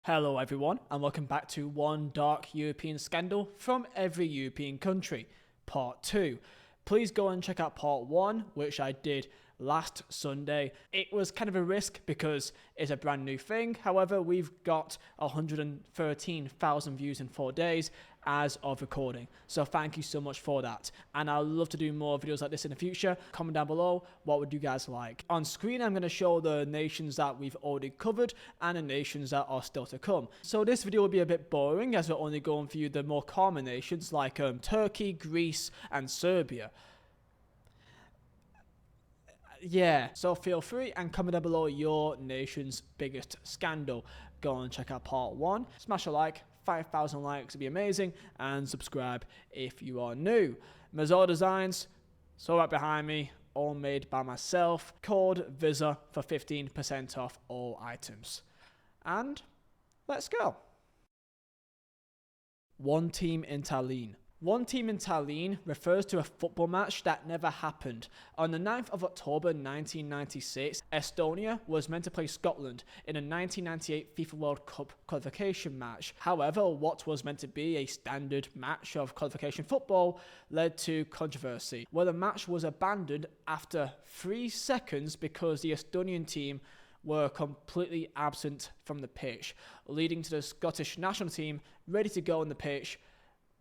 Hello everyone, and welcome back to One Dark European Scandal from Every European Country, Part 2. Please go and check out Part 1, which I did last Sunday. It was kind of a risk because it's a brand new thing. However, we've got 113,000 views in 4 days as of recording. So thank you so much for that. And I'd love to do more videos like this in the future. Comment down below, what would you guys like? On screen, I'm going to show the nations that we've already covered and the nations that are still to come. So this video will be a bit boring as we're only going through the more common nations like Turkey, Greece and Serbia. Yeah, so feel free and comment down below your nation's biggest scandal. Go and check out Part 1. Smash a like. 5,000 likes would be amazing, and subscribe if you are new. Mesut designs, so right behind me, all made by myself. Code Vizeh for 15% off all items. And let's go. One team in Tallinn. One team in Tallinn refers to a football match that never happened. On the 9th of October 1996, Estonia was meant to play Scotland in a 1998 FIFA World Cup qualification match. However, what was meant to be a standard match of qualification football led to controversy, where the match was abandoned after 3 seconds because the Estonian team were completely absent from the pitch, leading to the Scottish national team ready to go on the pitch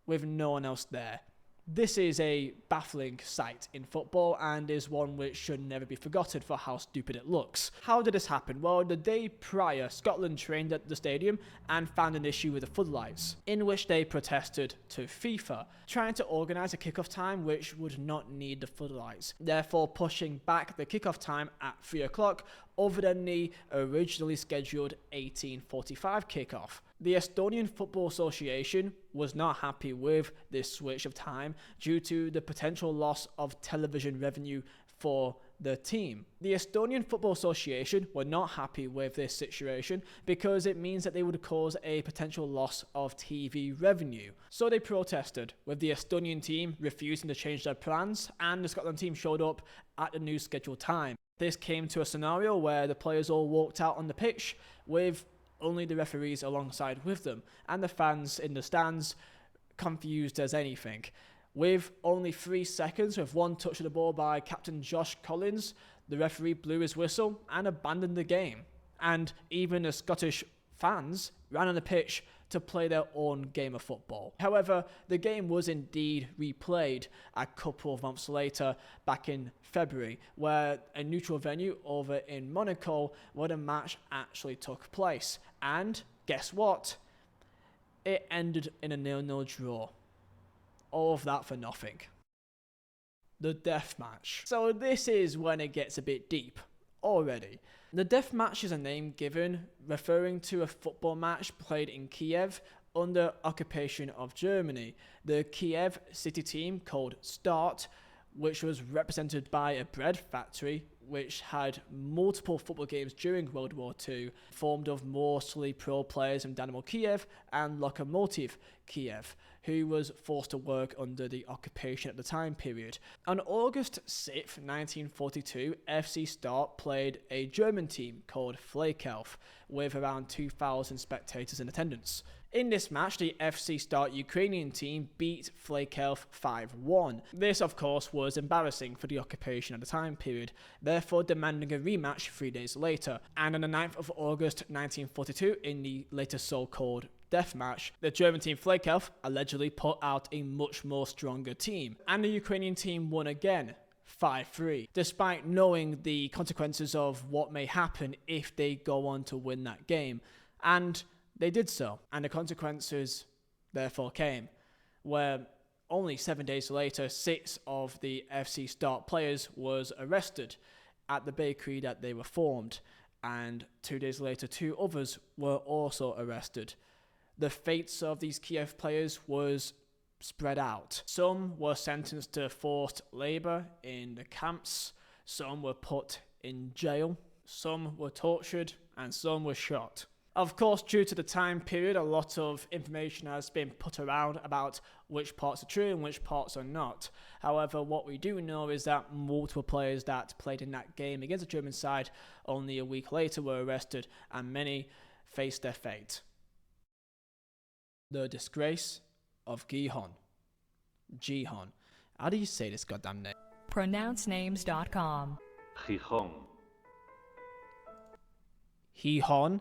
with no one else there. This is a baffling sight in football and is one which should never be forgotten for how stupid it looks. How did this happen? Well, the day prior, Scotland trained at the stadium and found an issue with the floodlights, in which they protested to FIFA, trying to organise a kickoff time which would not need the floodlights, therefore pushing back the kickoff time at 3 o'clock other than the originally scheduled 18:45 kickoff. The Estonian Football Association was not happy with this switch of time due to the potential loss of television revenue for the team. The Estonian Football Association were not happy with this situation because it means that they would cause a potential loss of TV revenue. So they protested, with the Estonian team refusing to change their plans, and the Scotland team showed up at the new scheduled time. This came to a scenario where the players all walked out on the pitch with only the referees alongside with them, and the fans in the stands confused as anything. With only 3 seconds with one touch of the ball by captain Josh Collins, the referee blew his whistle and abandoned the game. And even the Scottish fans ran on the pitch to play their own game of football. However, the game was indeed replayed a couple of months later, back in February, where a neutral venue over in Monaco, where the match actually took place. And guess what? It ended in a 0-0 draw. All of that for nothing. The death match. So this is when it gets a bit deep already. The death match is a name given referring to a football match played in Kiev under occupation of Germany. The Kiev city team, called Start, which was represented by a bread factory which had multiple football games during World War II, formed of mostly pro players from Dynamo Kiev and Lokomotiv Kiev, who was forced to work under the occupation at the time period. On August 6th, 1942, FC Start played a German team called Flakelf, with around 2,000 spectators in attendance. In this match, the FC Start Ukrainian team beat Flakelf 5-1. This, of course, was embarrassing for the occupation at the time period, therefore demanding a rematch 3 days later. And on the 9th of August 1942, in the later so-called death match, the German team Flakelf allegedly put out a much more stronger team, and the Ukrainian team won again, 5-3, despite knowing the consequences of what may happen if they go on to win that game. And they did so, and the consequences therefore came, where only 7 days later, 6 of the FC Start players was arrested at the bakery that they were formed, and 2 days later 2 others were also arrested. The fates of these Kiev players was spread out. Some were sentenced to forced labour in the camps, some were put in jail, some were tortured, and some were shot. Of course, due to the time period, a lot of information has been put around about which parts are true and which parts are not. However, what we do know is that multiple players that played in that game against the German side only a week later were arrested, and many faced their fate. the Disgrace of Gijon. Gijon. How do you say this goddamn name? Pronouncenames.com. Gijon. Gijon.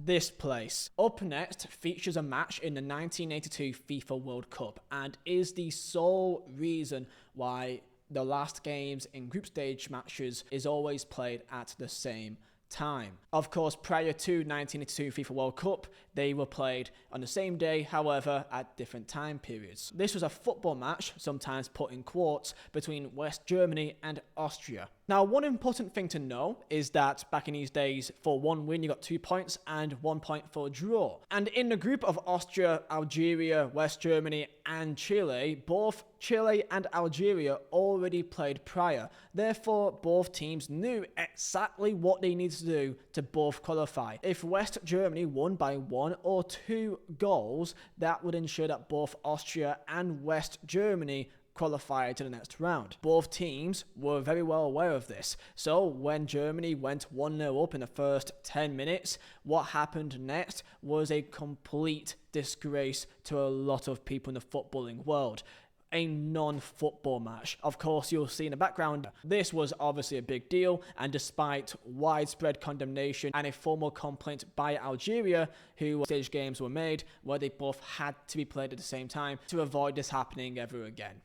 This place. Up next features a match in the 1982 FIFA World Cup and is the sole reason why the last games in group stage matches is always played at the same time. Of course, prior to 1982 FIFA World Cup, they were played on the same day, however, at different time periods. This was a football match, sometimes put in quotes, between West Germany and Austria. Now, one important thing to know is that back in these days, for one win, you got 2 points and 1 point for a draw. And in the group of Austria, Algeria, West Germany, and Chile, both Chile and Algeria already played prior. Therefore, both teams knew exactly what they needed to do to both qualify. If West Germany won by 1 or 2 goals, that would ensure that both Austria and West Germany qualified to the next round. Both teams were very well aware of this. So when Germany went 1-0 up in the first 10 minutes, what happened next was a complete disgrace to a lot of people in the footballing world. A non-football match. Of course, you'll see in the background, this was obviously a big deal, and despite widespread condemnation and a formal complaint by Algeria, who stage games were made where they both had to be played at the same time to avoid this happening ever again.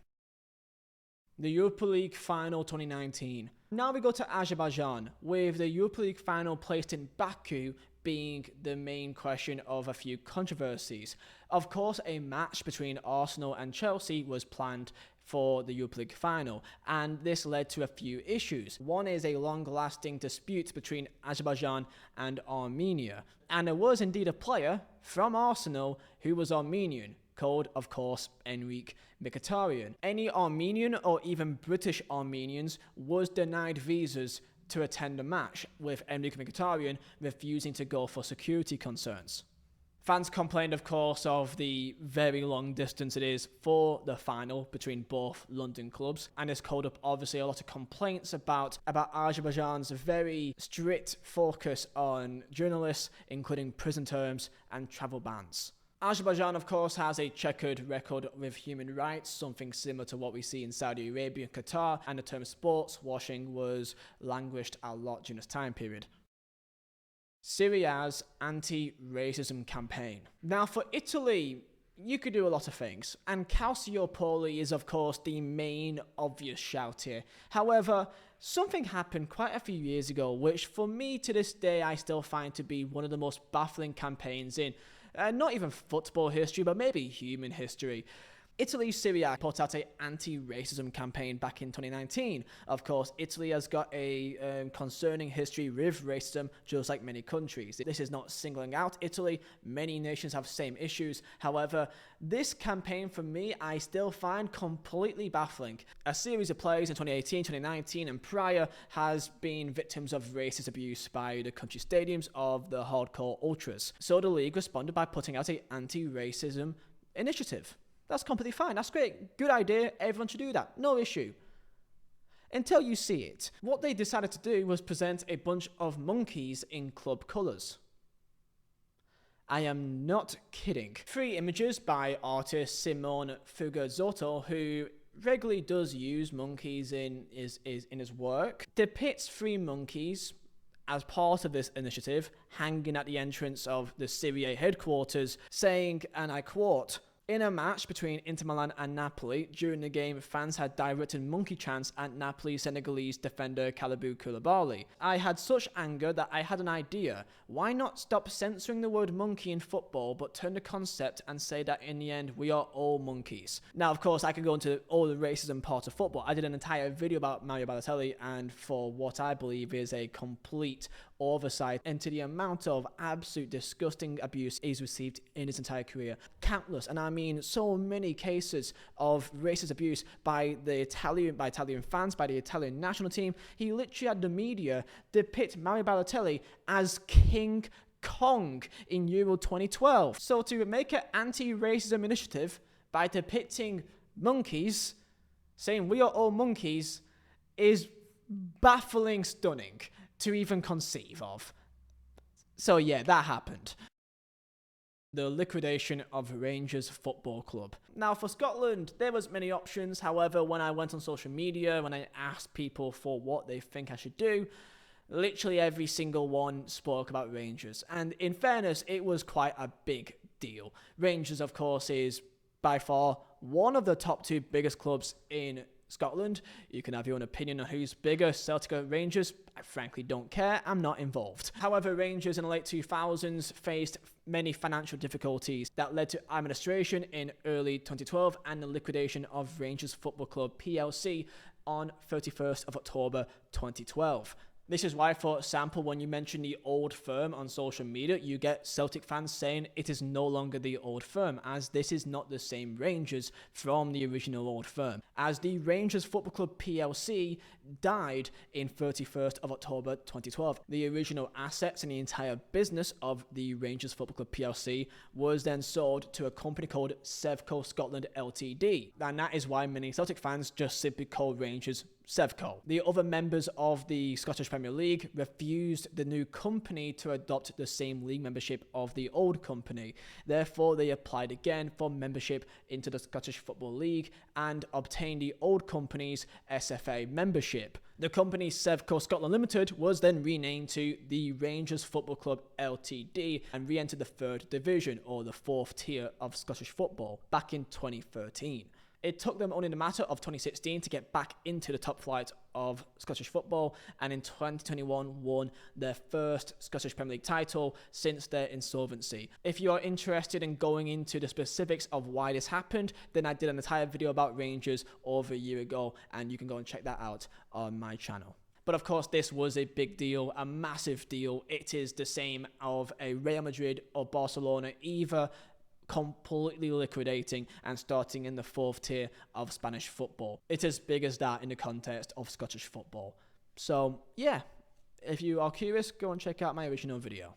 The Europa League Final 2019. Now we go to Azerbaijan, with the Europa League Final placed in Baku being the main question of a few controversies. Of course, a match between Arsenal and Chelsea was planned for the Europa League Final, and this led to a few issues. One is a long-lasting dispute between Azerbaijan and Armenia, and there was indeed a player from Arsenal who was Armenian, called, of course, Enrique Mkhitaryan. Any Armenian or even British Armenians was denied visas to attend the match, with Enrique Mkhitaryan refusing to go for security concerns. Fans complained, of course, of the very long distance it is for the final between both London clubs, and this called up obviously a lot of complaints about Azerbaijan's very strict focus on journalists, including prison terms and travel bans. Azerbaijan, of course, has a checkered record with human rights, something similar to what we see in Saudi Arabia and Qatar, and the term sports washing was languished a lot during this time period. Syria's anti-racism campaign. Now, for Italy, you could do a lot of things, and Calciopoli is, of course, the main obvious shout here. However, something happened quite a few years ago, which for me to this day I still find to be one of the most baffling campaigns in not even football history, but maybe human history. Italy's Serie A put out an anti-racism campaign back in 2019. Of course, Italy has got a concerning history with racism, just like many countries. This is not singling out Italy. Many nations have the same issues. However, this campaign, for me, I still find completely baffling. A series of players in 2018, 2019, and prior has been victims of racist abuse by the country stadiums of the hardcore ultras. So the league responded by putting out an anti-racism initiative. That's completely fine. That's great. Good idea. Everyone should do that. No issue. Until you see it. What they decided to do was present a bunch of monkeys in club colours. I am not kidding. 3 images by artist Simone Fugazzotto, who regularly does use monkeys in his work, depicts 3 monkeys as part of this initiative hanging at the entrance of the Serie A headquarters, saying, and I quote, "In a match between Inter Milan and Napoli, during the game, fans had directed monkey chants at Napoli's Senegalese defender Kalidou Koulibaly. I had such anger that I had an idea. Why not stop censoring the word monkey in football, but turn the concept and say that in the end, we are all monkeys?" Now, of course, I could go into all the racism parts of football. I did an entire video about Mario Balotelli, and for what I believe is a complete oversight into the amount of absolute disgusting abuse he's received in his entire career. Countless, and I mean so many cases of racist abuse by Italian fans, by the Italian national team. He literally had the media depict Mario Balotelli as King Kong in Euro 2012. So to make an anti-racism initiative by depicting monkeys, saying we are all monkeys, is baffling stunning to even conceive of. So yeah, that happened. the liquidation of Rangers Football Club. Now for Scotland, there was many options. However, when I went on social media, when I asked people for what they think I should do, literally every single one spoke about Rangers. And in fairness, it was quite a big deal. Rangers, of course, is by far one of the top 2 biggest clubs in Scotland. You can have your own opinion on who's bigger, Celtic or Rangers. I frankly don't care. I'm not involved. However, Rangers in the late 2000s faced many financial difficulties that led to administration in early 2012 and the liquidation of Rangers Football Club PLC on 31st of October 2012. This is why, for example, when you mention the old firm on social media, you get Celtic fans saying it is no longer the old firm, as this is not the same Rangers from the original old firm, as the Rangers Football Club PLC died in 31st of October 2012. The original assets and the entire business of the Rangers Football Club PLC was then sold to a company called Sevco Scotland Ltd, and that is why many Celtic fans just simply call Rangers Sevco. The other members of the Scottish Premier League refused the new company to adopt the same league membership of the old company. Therefore, they applied again for membership into the Scottish Football League and obtained the old company's SFA membership. The company Sevco Scotland Limited was then renamed to the Rangers Football Club Ltd and re-entered the 3rd division, or the 4th tier of Scottish football, back in 2013. It took them only a matter of 2016 to get back into the top flight of Scottish football, and in 2021 won their first Scottish Premier League title since their insolvency. If you are interested in going into the specifics of why this happened, then I did an entire video about Rangers over a year ago, and you can go and check that out on my channel. But of course, this was a big deal, a massive deal. It is the same of a Real Madrid or Barcelona, either completely liquidating and starting in the 4th tier of Spanish football. It's as big as that in the context of Scottish football. So yeah, if you are curious, go and check out my original video.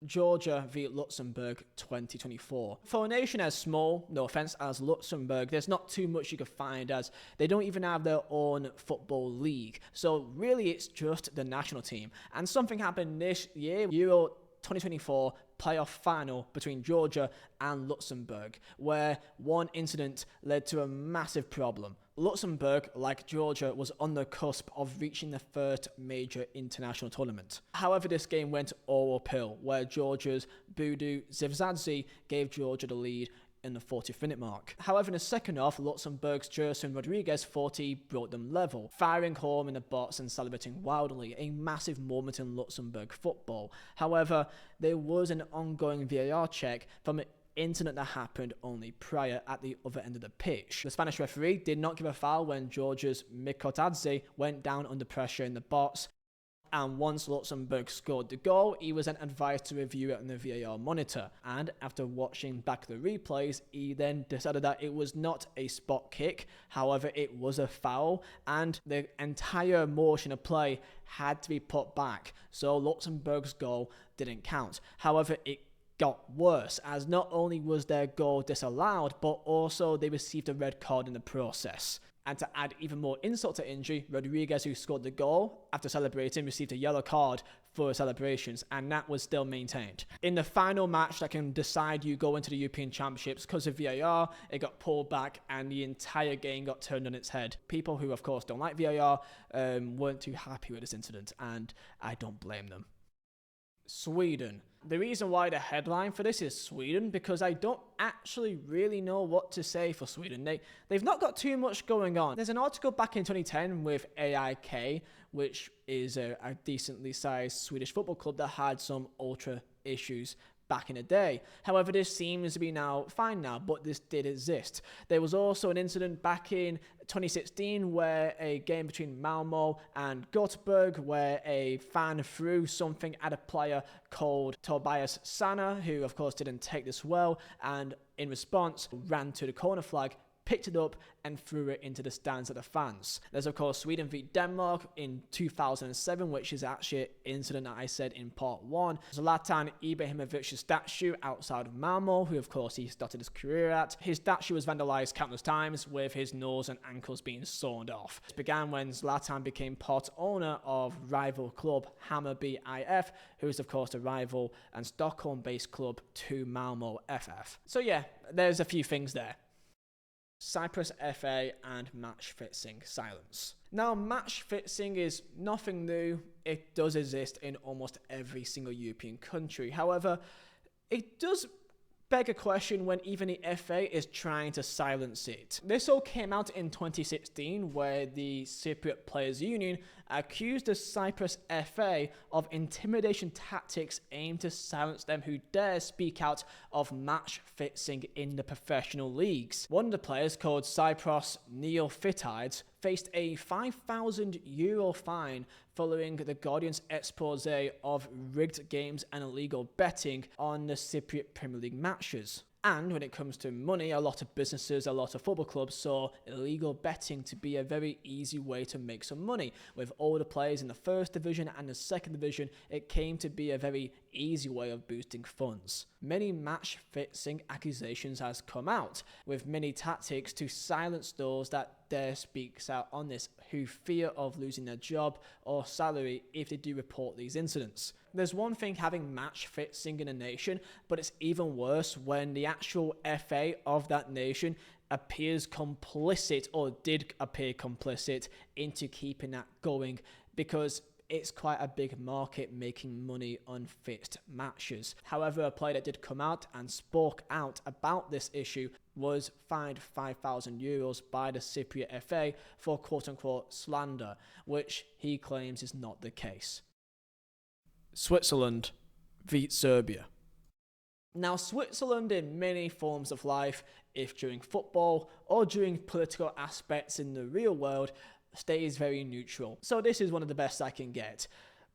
Georgia v Luxembourg 2024. For a nation as small, no offense, as Luxembourg, there's not too much you can find, as they don't even have their own football league. So really it's just the national team. And something happened this year, Euro 2024 playoff final between Georgia and Luxembourg, where one incident led to a massive problem. Luxembourg, like Georgia, was on the cusp of reaching the first major international tournament. However, this game went all uphill, where Georgia's Vaduz Zivzadze gave Georgia the lead in the 40th minute mark. However, in the second half, Luxembourg's Gerson Rodriguez 40 brought them level, firing home in the box and celebrating wildly, a massive moment in Luxembourg football. However, there was an ongoing VAR check from an incident that happened only prior at the other end of the pitch. The Spanish referee did not give a foul when Georgia's Mikotadze went down under pressure in the box, and once Luxembourg scored the goal, he was then advised to review it on the VAR monitor. And after watching back the replays, he then decided that it was not a spot kick. However, it was a foul, and the entire motion of play had to be put back. So Luxembourg's goal didn't count. However, it got worse, as not only was their goal disallowed, but also they received a red card in the process. And to add even more insult to injury, Rodriguez, who scored the goal, after celebrating, received a yellow card for celebrations, and that was still maintained. In the final match that can decide you go into the European Championships, because of VAR, it got pulled back and the entire game got turned on its head. People who, of course, don't like VAR weren't too happy with this incident, and I don't blame them. Sweden. The reason why the headline for this is Sweden, because I don't actually really know what to say for Sweden. They've not got too much going on. There's an article back in 2010 with AIK, which is a decently sized Swedish football club that had some ultra issues back in the day. However, this seems to be now fine now, but this did exist. There was also an incident back in 2016 where a game between Malmo and Göteborg, where a fan threw something at a player called Tobias Sana, who of course didn't take this well, and in response ran to the corner flag, picked it up and threw it into the stands of the fans. There's of course Sweden v Denmark in 2007, which is actually an incident that I said in part 1. Zlatan Ibrahimovic's statue outside of Malmo, who of course he started his career at. His statue was vandalized countless times, with his nose and ankles being sawn off. It began when Zlatan became part owner of rival club Hammarby IF, who is of course the rival and Stockholm-based club to Malmo FF. So yeah, there's a few things there. Cyprus FA and match fixing silence. Now, match fixing is nothing new. It does exist in almost every single European country. However, it does beg a question when even the FA is trying to silence it. This all came out in 2016, where the Cypriot Players Union accused the Cyprus FA of intimidation tactics aimed to silence them who dare speak out of match fixing in the professional leagues. One of the players, called Cyprus Neophytides, faced a €5,000 fine following the Guardian's expose of rigged games and illegal betting on the Cypriot Premier League matches. And when it comes to money, a lot of businesses, a lot of football clubs saw illegal betting to be a very easy way to make some money. With all the players in the first division and the second division, it came to be a very easy way of boosting funds. Many match fixing accusations has come out, with many tactics to silence those that dare speak out on this, who fear of losing their job or salary if they do report these incidents. There's one thing having match fixing in a nation, but it's even worse when the actual FA of that nation appears complicit, or did appear complicit, into keeping that going, because it's quite a big market making money on fixed matches. However, a player that did come out and spoke out about this issue was fined €5,000 by the Cypriot FA for quote-unquote slander, which he claims is not the case. Switzerland v Serbia. Now, Switzerland in many forms of life, if during football or during political aspects in the real world, stays very neutral. So this is one of the best I can get.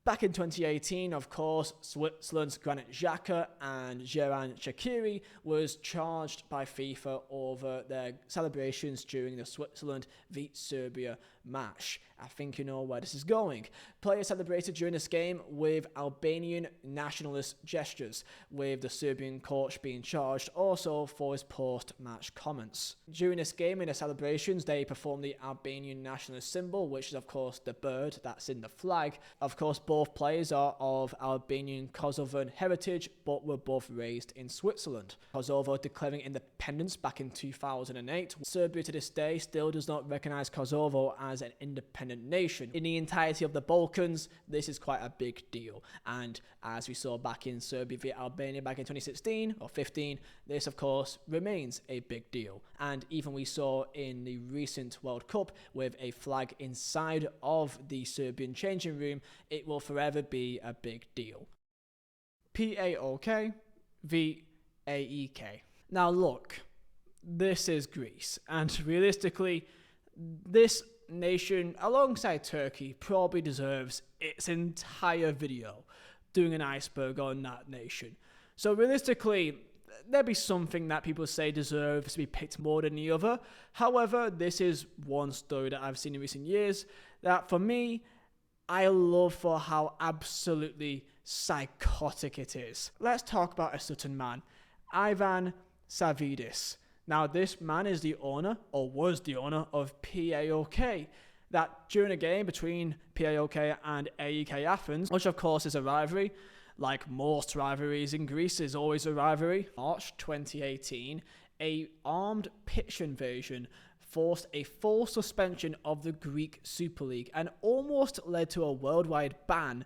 Back in 2018, of course, Switzerland's Granit Xhaka and Xherdan Shaqiri was charged by FIFA over their celebrations during the Switzerland v Serbia match. I think you know where this is going. Players celebrated during this game with Albanian nationalist gestures, with the Serbian coach being charged also for his post-match comments. During this game, in the celebrations, they performed the Albanian nationalist symbol, which is of course the bird that's in the flag. Of course, both players are of Albanian Kosovan heritage, but were both raised in Switzerland. Kosovo declaring independence back in 2008. Serbia to this day still does not recognize Kosovo as an independent nation. In the entirety of the Balkans, this is quite a big deal. And as we saw back in Serbia v Albania back in 2016 or 15, this of course remains a big deal. And even we saw in the recent World Cup with a flag inside of the Serbian changing room, it will forever be a big deal. PAOK v AEK. Now look, this is Greece, and realistically, this nation, alongside Turkey, probably deserves its entire video doing an iceberg on that nation. So realistically, there'd be something that people say deserves to be picked more than the other. However, this is one story that I've seen in recent years that, for me, I love for how absolutely psychotic it is. Let's talk about a certain man, Ivan Savidis. Now, this man is the owner, or was the owner, of PAOK. That during a game between PAOK and AEK Athens, which of course is a rivalry, like most rivalries in Greece is always a rivalry. March 2018, a armed pitch invasion forced a full suspension of the Greek Super League and almost led to a worldwide ban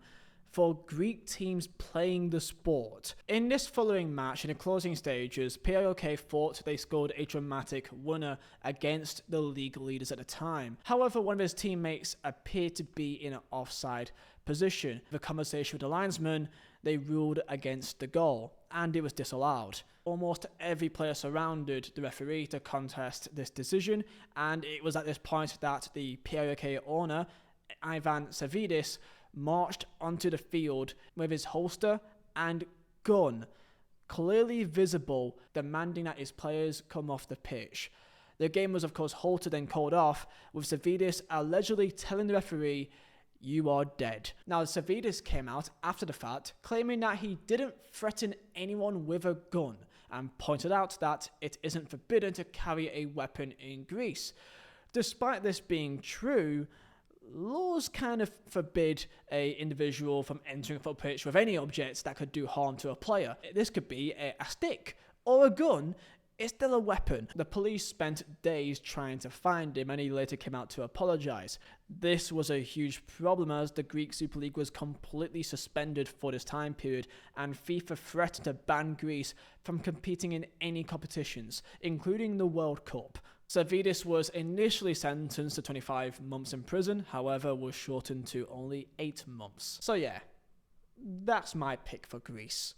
for Greek teams playing the sport. In this following match, in the closing stages, PAOK thought they scored a dramatic winner against the league leaders at the time. However, one of his teammates appeared to be in an offside position. The conversation with the linesman, they ruled against the goal, and it was disallowed. Almost every player surrounded the referee to contest this decision, and it was at this point that the PAOK owner, Ivan Savidis, marched onto the field with his holster and gun, clearly visible, demanding that his players come off the pitch. The game was of course halted and called off, with Savvidis allegedly telling the referee, "You are dead." Now, Savvidis came out after the fact, claiming that he didn't threaten anyone with a gun, and pointed out that it isn't forbidden to carry a weapon in Greece. Despite this being true, laws kind of forbid an individual from entering a football pitch with any objects that could do harm to a player. This could be a stick or a gun. It's still a weapon. The police spent days trying to find him, and he later came out to apologise. This was a huge problem as the Greek Super League was completely suspended for this time period, and FIFA threatened to ban Greece from competing in any competitions, including the World Cup. Savvidis was initially sentenced to 25 months in prison, however was shortened to only 8 months. So yeah, that's my pick for Greece.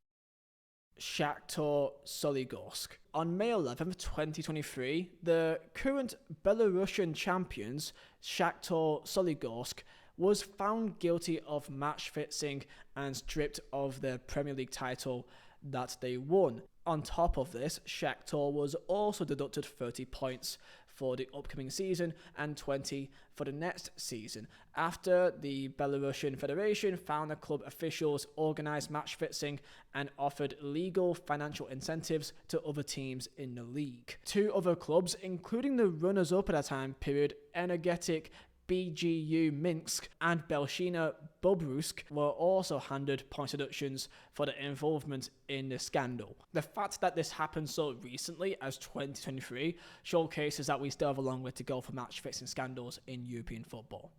Shakhtyor Soligorsk. On May 11th, 2023, the current Belarusian champions, Shakhtyor Soligorsk, was found guilty of match fixing and stripped of their Premier League title that they won. On top of this, Shakhtyor was also deducted 30 points for the upcoming season and 20 for the next season, after the Belarusian Federation found the club officials organised match fixing and offered legal financial incentives to other teams in the league. 2 other clubs, including the runners-up at that time period, Energetic BGU Minsk and Belshina Bobrusk, were also handed point deductions for their involvement in the scandal. The fact that this happened so recently as 2023 showcases that we still have a long way to go for match fixing scandals in European football.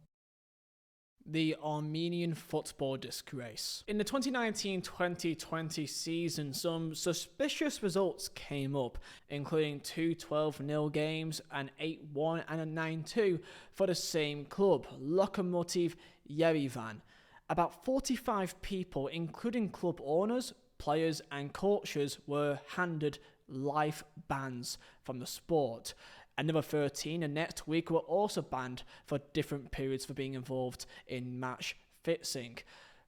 The Armenian football disgrace. In the 2019-2020 season, some suspicious results came up, including 2 12-0 games, an 8-1 and a 9-2 for the same club, Lokomotiv Yerevan. About 45 people, including club owners, players and coaches, were handed life bans from the sport. Another 13 the next week were also banned for different periods for being involved in match fixing.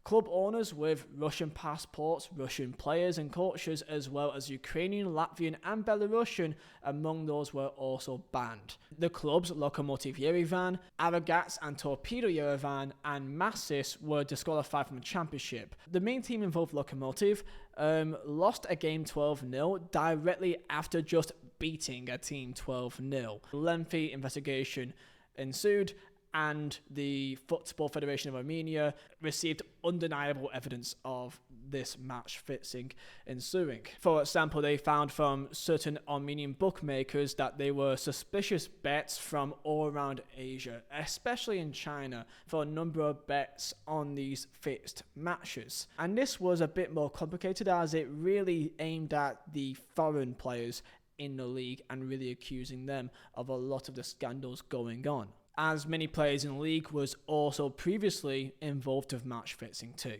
Club owners with Russian passports, Russian players and coaches, as well as Ukrainian, Latvian and Belarusian among those, were also banned. The clubs Lokomotiv Yerevan, Aragats and Torpedo Yerevan and Massis were disqualified from the championship. The main team involved, Lokomotiv, lost a game 12-0 directly after just beating a team 12-0. Lengthy investigation ensued, and the Football Federation of Armenia received undeniable evidence of this match fixing ensuing. For example, they found from certain Armenian bookmakers that they were suspicious bets from all around Asia, especially in China, for a number of bets on these fixed matches. And this was a bit more complicated as it really aimed at the foreign players in the league and really accusing them of a lot of the scandals going on, as many players in the league was also previously involved with match fixing too,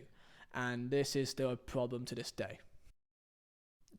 and this is still a problem to this day.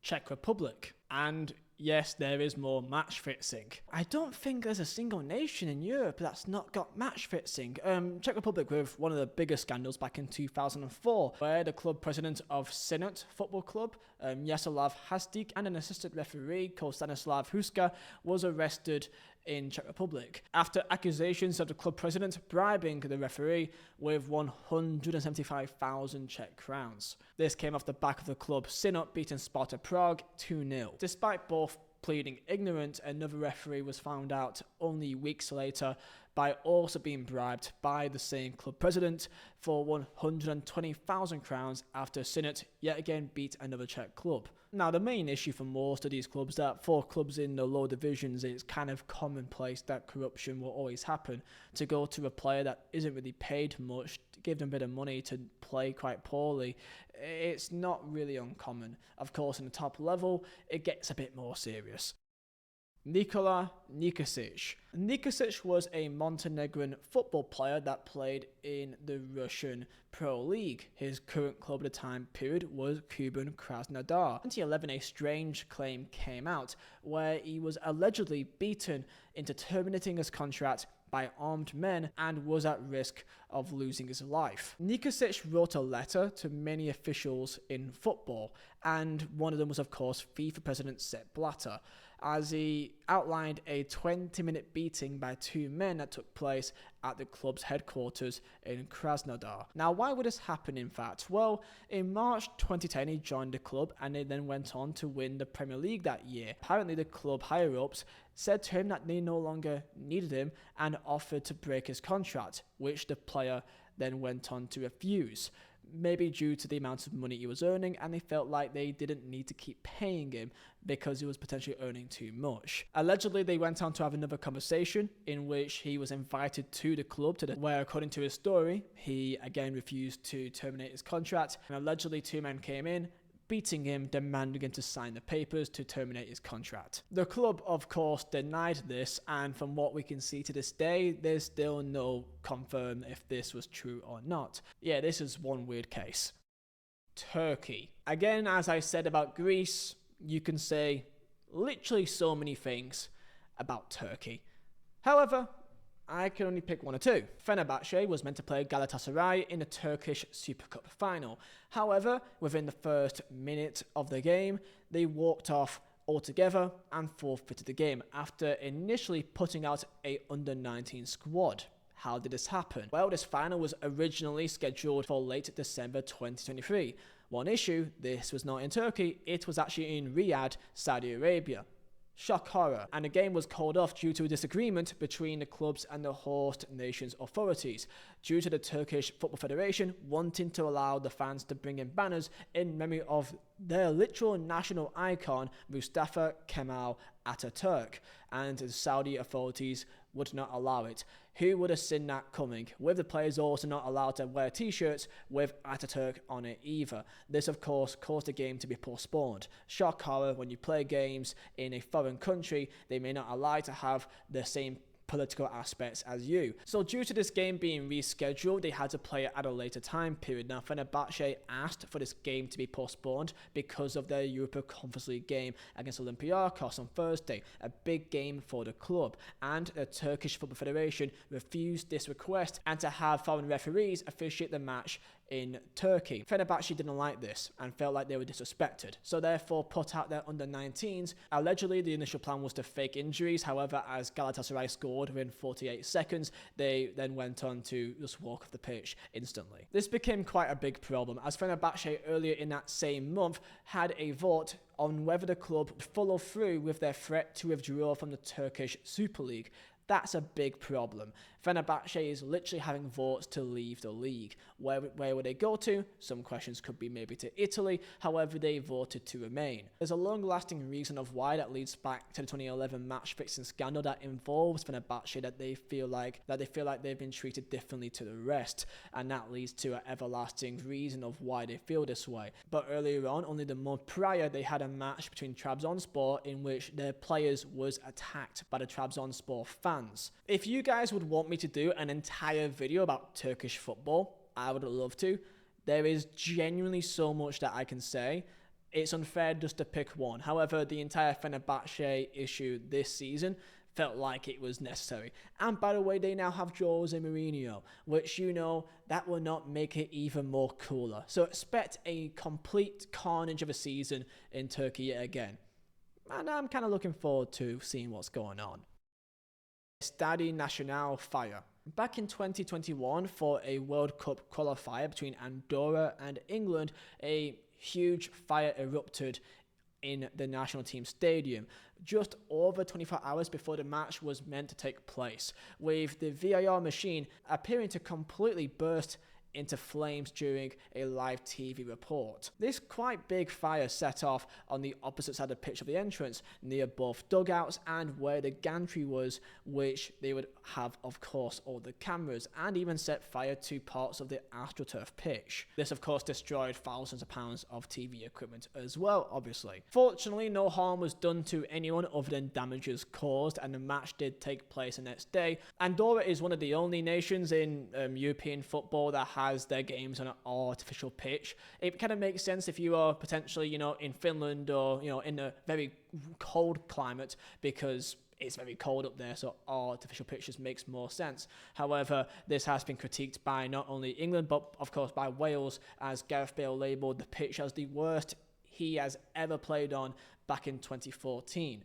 Czech Republic. And yes, there is more match fixing. I don't think there's a single nation in Europe that's not got match fixing. Czech Republic with one of the biggest scandals back in 2004, where the club president of Senat Football Club, Jaroslav Hastik, and an assistant referee called Stanislav Huska was arrested in Czech Republic after accusations of the club president bribing the referee with 175,000 Czech crowns. This came off the back of the club Synod beating Sparta Prague 2-0. Despite both pleading ignorant, another referee was found out only weeks later by also being bribed by the same club president for 120,000 crowns after Synod yet again beat another Czech club. Now, the main issue for most of these clubs, that for clubs in the low divisions, it's kind of commonplace that corruption will always happen. To go to a player that isn't really paid much, give them a bit of money to play quite poorly, it's not really uncommon. Of course, in the top level, it gets a bit more serious. Nikola Nikezic. Nikezic was a Montenegrin football player that played in the Russian Pro League. His current club at the time period was Kuban Krasnodar. In 2011, a strange claim came out where he was allegedly beaten into terminating his contract by armed men and was at risk of losing his life. Nikezic wrote a letter to many officials in football, and one of them was, of course, FIFA President Sepp Blatter, as he outlined a 20-minute beating by two men that took place at the club's headquarters in Krasnodar. Now, why would this happen, in fact? Well, in March 2010, he joined the club, and they then went on to win the Premier League that year. Apparently, the club higher-ups said to him that they no longer needed him and offered to break his contract, which the player then went on to refuse. Maybe due to the amount of money he was earning, and they felt like they didn't need to keep paying him because he was potentially earning too much. Allegedly, they went on to have another conversation in which he was invited to the club, where, according to his story, he again refused to terminate his contract, and allegedly two men came in, beating him, demanding him to sign the papers to terminate his contract. The club, of course, denied this, and from what we can see to this day, there's still no confirm if this was true or not. Yeah, this is one weird case. Turkey. Again, as I said about Greece, you can say literally so many things about Turkey. However, I can only pick one or two. Fenerbahce was meant to play Galatasaray in the Turkish Super Cup final. However, within the first minute of the game, they walked off altogether and forfeited the game after initially putting out a under-19 squad. How did this happen? Well, this final was originally scheduled for late December 2023. One issue, this was not in Turkey, it was actually in Riyadh, Saudi Arabia. Shock horror, and the game was called off due to a disagreement between the clubs and the host nation's authorities, due to the Turkish Football Federation wanting to allow the fans to bring in banners in memory of their literal national icon, Mustafa Kemal Ataturk, and the Saudi authorities would not allow it. Who would have seen that coming, with the players also not allowed to wear t-shirts with Ataturk on it either. This, of course, caused the game to be postponed. Shock horror, when you play games in a foreign country, they may not allow you to have the same political aspects as you. So due to this game being rescheduled, they had to play it at a later time period. Now, Fenerbahce asked for this game to be postponed because of their Europa Conference League game against Olympiacos on Thursday, a big game for the club, and the Turkish Football Federation refused this request and to have foreign referees officiate the match in Turkey. Fenerbahce didn't like this and felt like they were disrespected, so therefore put out their under-19s. Allegedly, the initial plan was to fake injuries. However, as Galatasaray scored within 48 seconds, they then went on to just walk off the pitch instantly. This became quite a big problem, as Fenerbahce earlier in that same month had a vote on whether the club would follow through with their threat to withdraw from the Turkish Super League. That's a big problem. Fenerbahce is literally having votes to leave the league. Where would they go to? Some questions could be maybe to Italy. However, they voted to remain. There's a long-lasting reason of why that leads back to the 2011 match-fixing scandal that involves Fenerbahce, that they feel like they've been treated differently to the rest, and that leads to an everlasting reason of why they feel this way. But earlier on, only the month prior, they had a match between Trabzonspor in which their players was attacked by the Trabzonspor fans. If you guys would want me to do an entire video about Turkish football, I would love to. There is genuinely so much that I can say. It's unfair just to pick one. However, the entire Fenerbahce issue this season felt like it was necessary. And by the way, they now have Jose Mourinho, which, you know, that will not make it even more cooler. So expect a complete carnage of a season in Turkey yet again. And I'm kind of looking forward to seeing what's going on. Stade National fire. Back in 2021, for a World Cup qualifier between Andorra and England, a huge fire erupted in the national team stadium just over 24 hours before the match was meant to take place, with the VAR machine appearing to completely burst into flames during a live TV report. This quite big fire set off on the opposite side of the pitch of the entrance, near both dugouts and where the gantry was, which they would have, of course, all the cameras, and even set fire to parts of the AstroTurf pitch. This, of course, destroyed thousands of pounds of TV equipment as well, obviously. Fortunately, no harm was done to anyone other than damages caused, and the match did take place the next day. Andorra is one of the only nations in European football that has their games on an artificial pitch. It kind of makes sense if you are potentially, in Finland or, in a very cold climate, because it's very cold up there, so artificial pitches makes more sense. However, this has been critiqued by not only England, but of course by Wales, as Gareth Bale labelled the pitch as the worst he has ever played on back in 2014.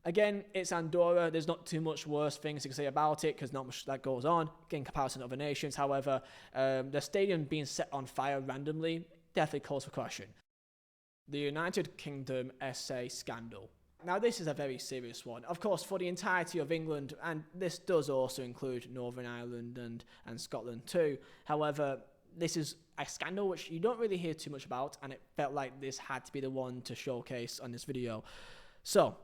Again, it's Andorra. There's not too much worse things to say about it because not much that goes on in comparison to other nations. However, the stadium being set on fire randomly definitely calls for question. The United Kingdom SA scandal. Now, this is a very serious one. Of course, for the entirety of England, and this does also include Northern Ireland and Scotland too. However, this is a scandal which you don't really hear too much about, and it felt like this had to be the one to showcase on this video. So,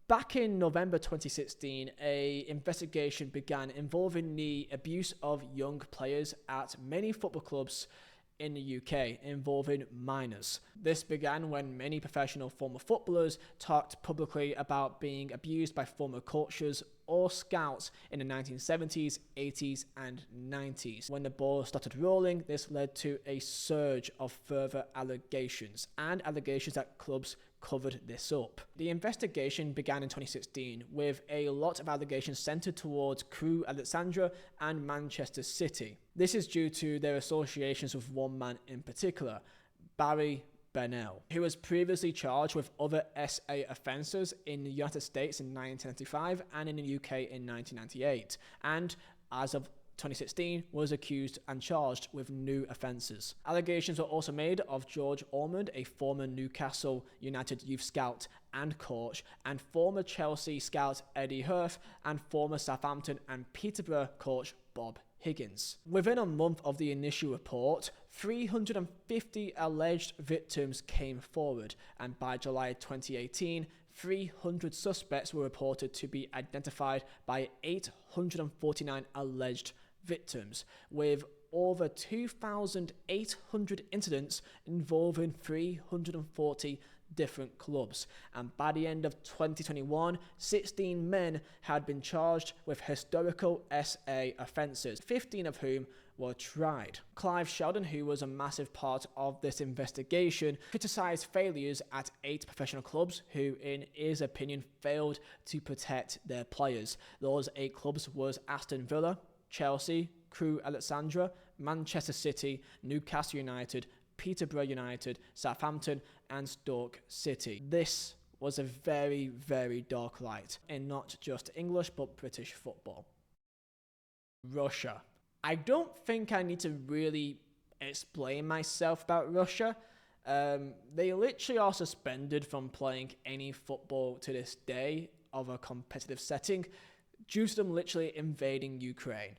back in November 2016, an investigation began involving the abuse of young players at many football clubs in the UK involving minors. This began when many professional former footballers talked publicly about being abused by former coaches or scouts in the 1970s, 80s and 90s. When the ball started rolling, this led to a surge of further allegations that clubs covered this up. The investigation began in 2016 with a lot of allegations centered towards Crewe Alexandra and Manchester City. This is due to their associations with one man in particular, Barry Bennell, who was previously charged with other SA offences in the United States in 1995 and in the UK in 1998, and as of 2016 was accused and charged with new offences. Allegations were also made of George Ormond, a former Newcastle United youth scout and coach, and former Chelsea scout Eddie Hirth, and former Southampton and Peterborough coach Bob Higgins. Within a month of the initial report, 350 alleged victims came forward, and by July 2018, 300 suspects were reported to be identified by 849 alleged victims, with over 2,800 incidents involving 340 different clubs. And by the end of 2021, 16 men had been charged with historical SA offences, 15 of whom were tried. Clive Sheldon, who was a massive part of this investigation, criticised failures at 8 professional clubs who, in his opinion, failed to protect their players. Those 8 clubs was Aston Villa, Chelsea, Crewe Alexandra, Manchester City, Newcastle United, Peterborough United, Southampton and Stoke City. This was a very, very dark light in not just English but British football. Russia. I don't think I need to really explain myself about Russia. They literally are suspended from playing any football to this day of a competitive setting due to them literally invading Ukraine.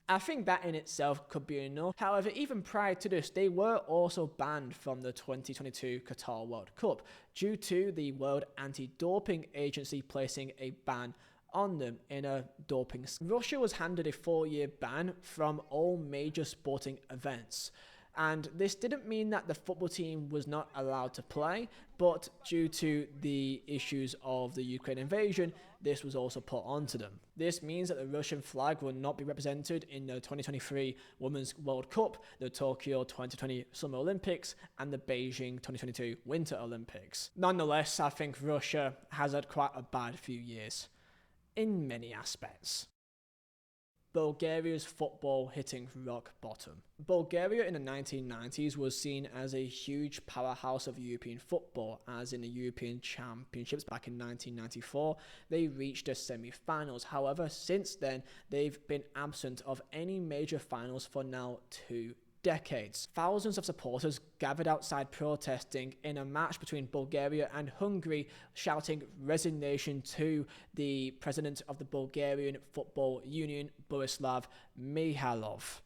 I think that in itself could be enough. However, even prior to this, they were also banned from the 2022 Qatar World Cup due to the World Anti-Doping Agency placing a ban on them in a doping. Russia was handed a 4-year ban from all major sporting events. And this didn't mean that the football team was not allowed to play, but due to the issues of the Ukraine invasion, this was also put onto them. This means that the Russian flag will not be represented in the 2023 Women's World Cup, the Tokyo 2020 Summer Olympics, and the Beijing 2022 Winter Olympics. Nonetheless, I think Russia has had quite a bad few years, in many aspects. Bulgaria's football hitting rock bottom. Bulgaria in the 1990s was seen as a huge powerhouse of European football, as in the European Championships back in 1994, they reached the semi-finals. However, since then, they've been absent of any major finals for now 2 decades. Thousands of supporters gathered outside protesting in a match between Bulgaria and Hungary, shouting resignation to the president of the Bulgarian Football Union, Borislav Mihalov.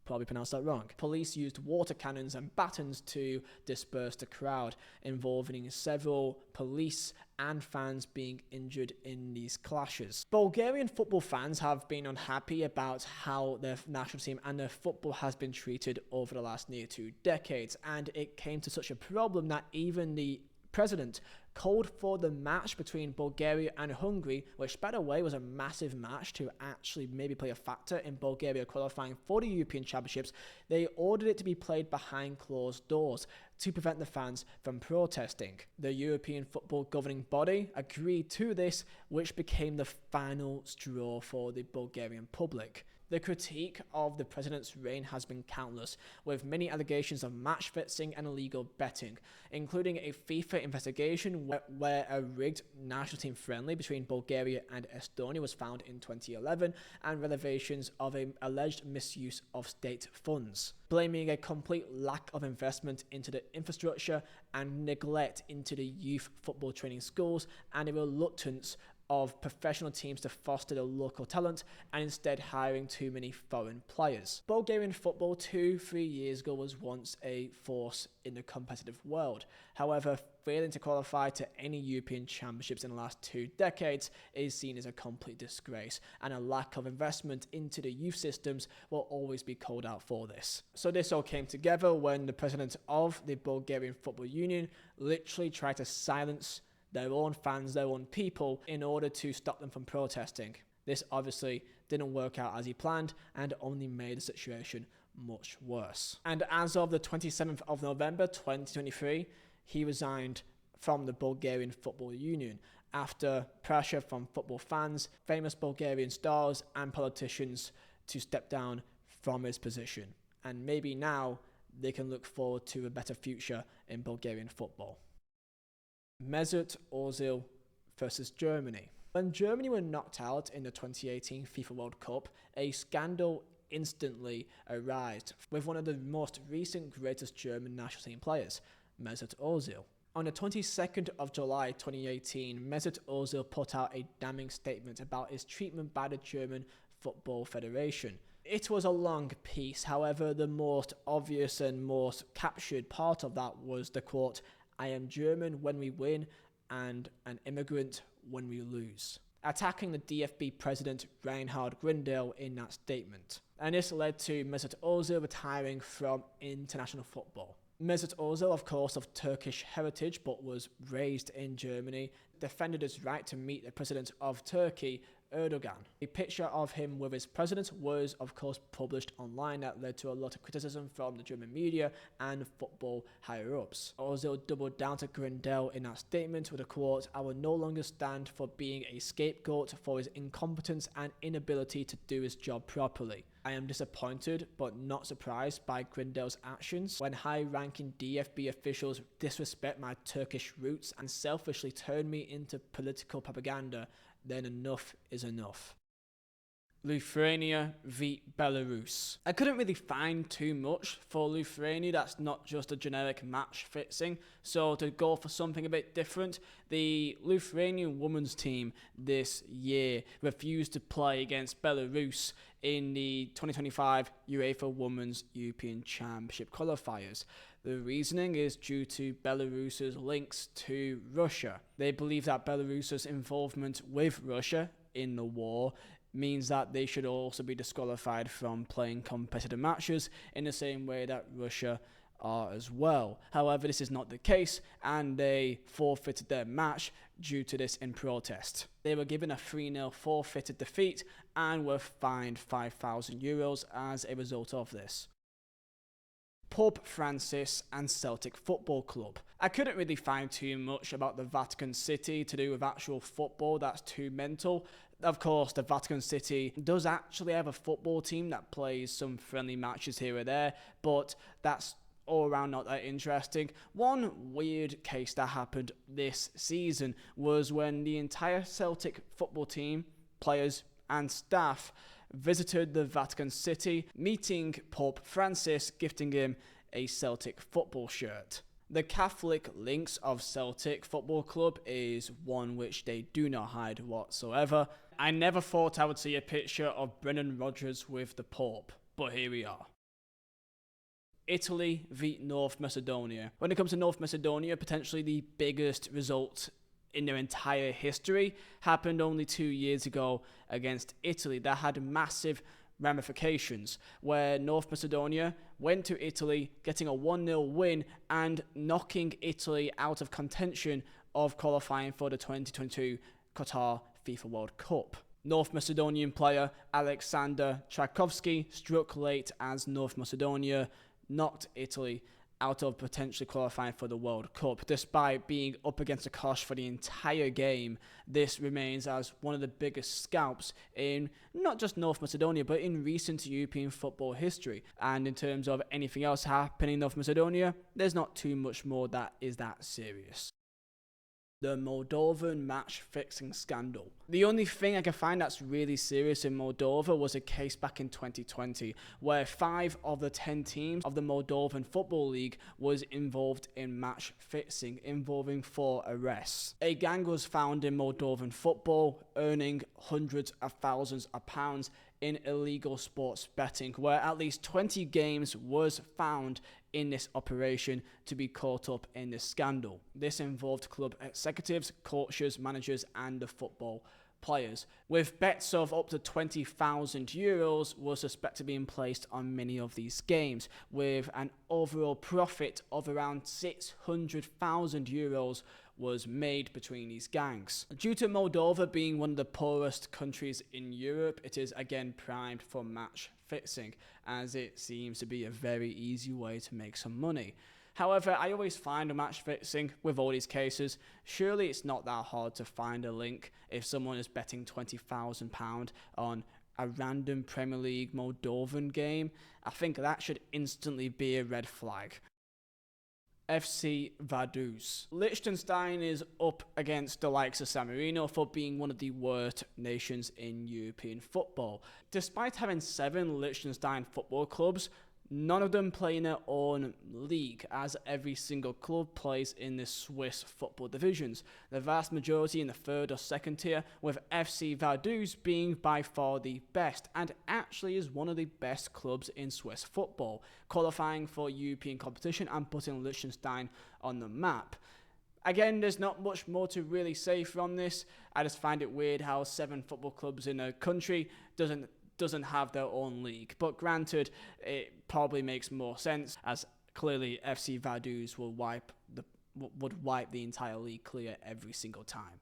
Probably pronounced that wrong. Police used water cannons and batons to disperse the crowd, involving several police and fans being injured in these clashes. Bulgarian football fans have been unhappy about how their national team and their football has been treated over the last near 2 decades, and it came to such a problem that even the president, called for the match between Bulgaria and Hungary, which, by the way, was a massive match to actually maybe play a factor in Bulgaria qualifying for the European Championships. They ordered it to be played behind closed doors to prevent the fans from protesting. The European football governing body agreed to this, which became the final straw for the Bulgarian public. The critique of the president's reign has been countless, with many allegations of match fixing and illegal betting, including a FIFA investigation where a rigged national team friendly between Bulgaria and Estonia was found in 2011, and revelations of an alleged misuse of state funds, blaming a complete lack of investment into the infrastructure and neglect into the youth football training schools, and a reluctance of professional teams to foster the local talent and instead hiring too many foreign players. Bulgarian football 2-3 years ago was once a force in the competitive world. However, failing to qualify to any European Championships in the last 2 decades is seen as a complete disgrace, and a lack of investment into the youth systems will always be called out for this. So this all came together when the president of the Bulgarian Football Union literally tried to silence their own fans, their own people, in order to stop them from protesting. This obviously didn't work out as he planned and only made the situation much worse. And as of the 27th of November 2023, he resigned from the Bulgarian Football Union after pressure from football fans, famous Bulgarian stars and politicians to step down from his position. And maybe now they can look forward to a better future in Bulgarian football. Mesut Ozil versus Germany. When Germany were knocked out in the 2018 FIFA World Cup, a scandal instantly arose with one of the most recent greatest German national team players, Mesut Ozil. On the 22nd of July 2018, Mesut Ozil put out a damning statement about his treatment by the German Football Federation. It was a long piece, however, the most obvious and most captured part of that was the quote, "I am German when we win and an immigrant when we lose," attacking the DFB president Reinhard Grindel in that statement. And this led to Mesut Ozil retiring from international football. Mesut Ozil, of course, of Turkish heritage but was raised in Germany, defended his right to meet the president of Turkey, Erdogan. A picture of him with his president was, of course, published online that led to a lot of criticism from the German media and football higher-ups. Ozil doubled down to Grindel in that statement with a quote, "I will no longer stand for being a scapegoat for his incompetence and inability to do his job properly. I am disappointed but not surprised by Grindel's actions. When high-ranking DFB officials disrespect my Turkish roots and selfishly turn me into political propaganda, then enough is enough." Lithuania v Belarus. I couldn't really find too much for Lithuania that's not just a generic match fixing, so to go for something a bit different, the Lithuanian women's team this year refused to play against Belarus in the 2025 UEFA Women's European Championship qualifiers. The reasoning is due to Belarus's links to Russia. They believe that Belarus's involvement with Russia in the war means that they should also be disqualified from playing competitive matches in the same way that Russia are as well. However, this is not the case, and they forfeited their match due to this in protest. They were given a 3-0 forfeited defeat and were fined €5,000 as a result of this. Pope Francis and Celtic Football Club. I couldn't really find too much about the Vatican City to do with actual football that's too mental. Of course, the Vatican City does actually have a football team that plays some friendly matches here or there, but that's all around not that interesting. One weird case that happened this season was when the entire Celtic football team, players and staff, visited the Vatican City, meeting Pope Francis, gifting him a Celtic football shirt. The Catholic links of Celtic Football Club is one which they do not hide whatsoever. I never thought I would see a picture of Brendan Rodgers with the Pope, but here we are. Italy v North Macedonia. When it comes to North Macedonia, potentially the biggest result in their entire history happened only 2 years ago against Italy. That had massive ramifications, where North Macedonia went to Italy, getting a 1-0 win and knocking Italy out of contention of qualifying for the 2022 Qatar FIFA World Cup. North Macedonian player Alexander Tchaikovsky struck late as North Macedonia knocked Italy out of potentially qualifying for the World Cup. Despite being up against the cosh for the entire game, this remains as one of the biggest scalps in not just North Macedonia, but in recent European football history. And in terms of anything else happening in North Macedonia, there's not too much more that is that serious. The Moldovan match-fixing scandal. The only thing I can find that's really serious in Moldova was a case back in 2020 where 5 of the 10 teams of the Moldovan Football League was involved in match-fixing, involving 4 arrests. A gang was found in Moldovan football, earning hundreds of thousands of pounds in illegal sports betting, where at least 20 games was found in this operation to be caught up in this scandal. This involved club executives, coaches, managers and the football players, with bets of up to €20,000 were suspected being placed on many of these games, with an overall profit of around €600,000 was made between these gangs. Due to Moldova being one of the poorest countries in Europe, it is again primed for match fixing, as it seems to be a very easy way to make some money. However, I always find a match fixing with all these cases, surely it's not that hard to find a link if someone is betting £20,000 on a random Premier League Moldovan game. I think that should instantly be a red flag. FC Vaduz. Liechtenstein is up against the likes of San Marino for being one of the worst nations in European football. Despite having 7 Liechtenstein football clubs, none of them play in their own league, as every single club plays in the Swiss football divisions, the vast majority in the 3rd or 2nd tier, with FC Vaduz being by far the best, and actually is one of the best clubs in Swiss football, qualifying for European competition and putting Liechtenstein on the map. Again, there's not much more to really say from this. I just find it weird how 7 football clubs in a country doesn't have their own league, but granted, it probably makes more sense, as clearly FC Vaduz would wipe the entire league clear every single time.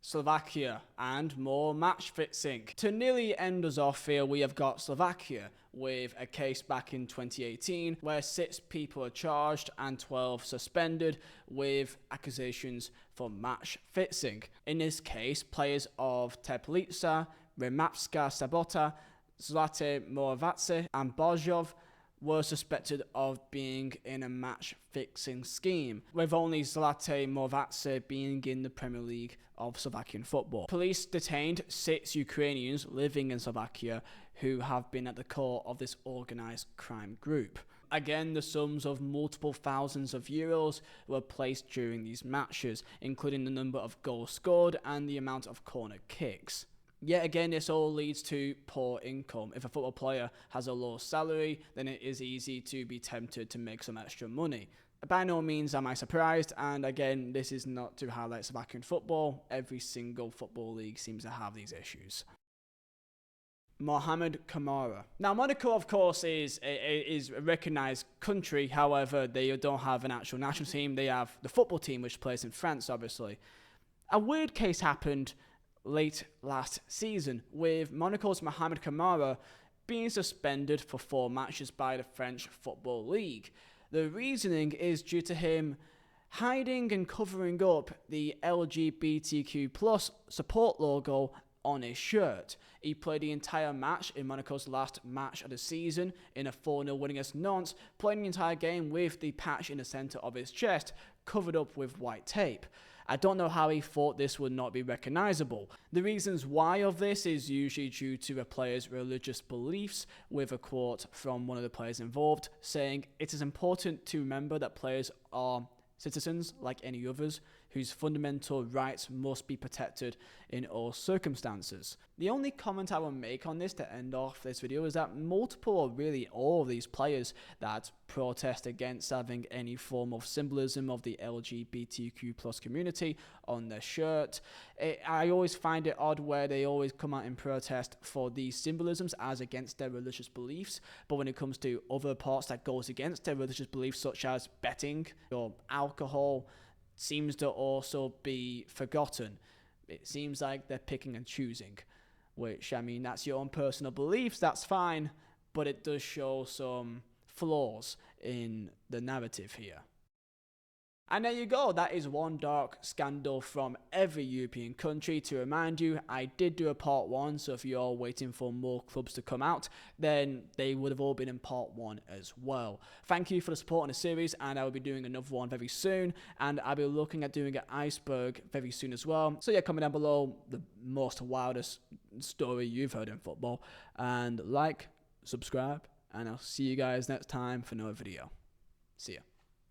Slovakia and more match fixing. To nearly end us off here, we have got Slovakia with a case back in 2018 where 6 people are charged and 12 suspended with accusations for match fixing. In this case, players of Teplica, Rimavska Sobota, Zlate Moravce and Borzov were suspected of being in a match-fixing scheme, with only Zlate Moravce being in the Premier League of Slovakian football. Police detained 6 Ukrainians living in Slovakia who have been at the core of this organised crime group. Again, the sums of multiple thousands of euros were placed during these matches, including the number of goals scored and the amount of corner kicks. Yet again, this all leads to poor income. If a football player has a low salary, then it is easy to be tempted to make some extra money. By no means am I surprised, and again, this is not to highlight Slovakian football. Every single football league seems to have these issues. Mohamed Camara. Now, Monaco, of course, is a recognised country. However, they don't have an actual national team. They have the football team, which plays in France, obviously. A weird case happened late last season, with Monaco's Mohamed Camara being suspended for 4 matches by the French Football League. The reasoning is due to him hiding and covering up the LGBTQ+ support logo on his shirt. He played the entire match in Monaco's last match of the season in a 4-0 win against Nantes, playing the entire game with the patch in the centre of his chest covered up with white tape. I don't know how he thought this would not be recognisable. The reasons why of this is usually due to a player's religious beliefs, with a quote from one of the players involved saying, "It is important to remember that players are citizens like any others, whose fundamental rights must be protected in all circumstances." The only comment I will make on this to end off this video is that multiple, or really all of these players that protest against having any form of symbolism of the LGBTQ plus community on their shirt. I always find it odd where they always come out in protest for these symbolisms as against their religious beliefs, but when it comes to other parts that goes against their religious beliefs, such as betting or alcohol, seems to also be forgotten. It seems like they're picking and choosing, which, I mean, that's your own personal beliefs, that's fine, but it does show some flaws in the narrative here. And there you go, that is one dark scandal from every European country. To remind you, I did do a part 1, so if you're waiting for more clubs to come out, then they would have all been in part 1 as well. Thank you for the support on the series, and I will be doing another one very soon, and I'll be looking at doing an iceberg very soon as well. So yeah, comment down below the most wildest story you've heard in football, and like, subscribe, and I'll see you guys next time for another video. See ya.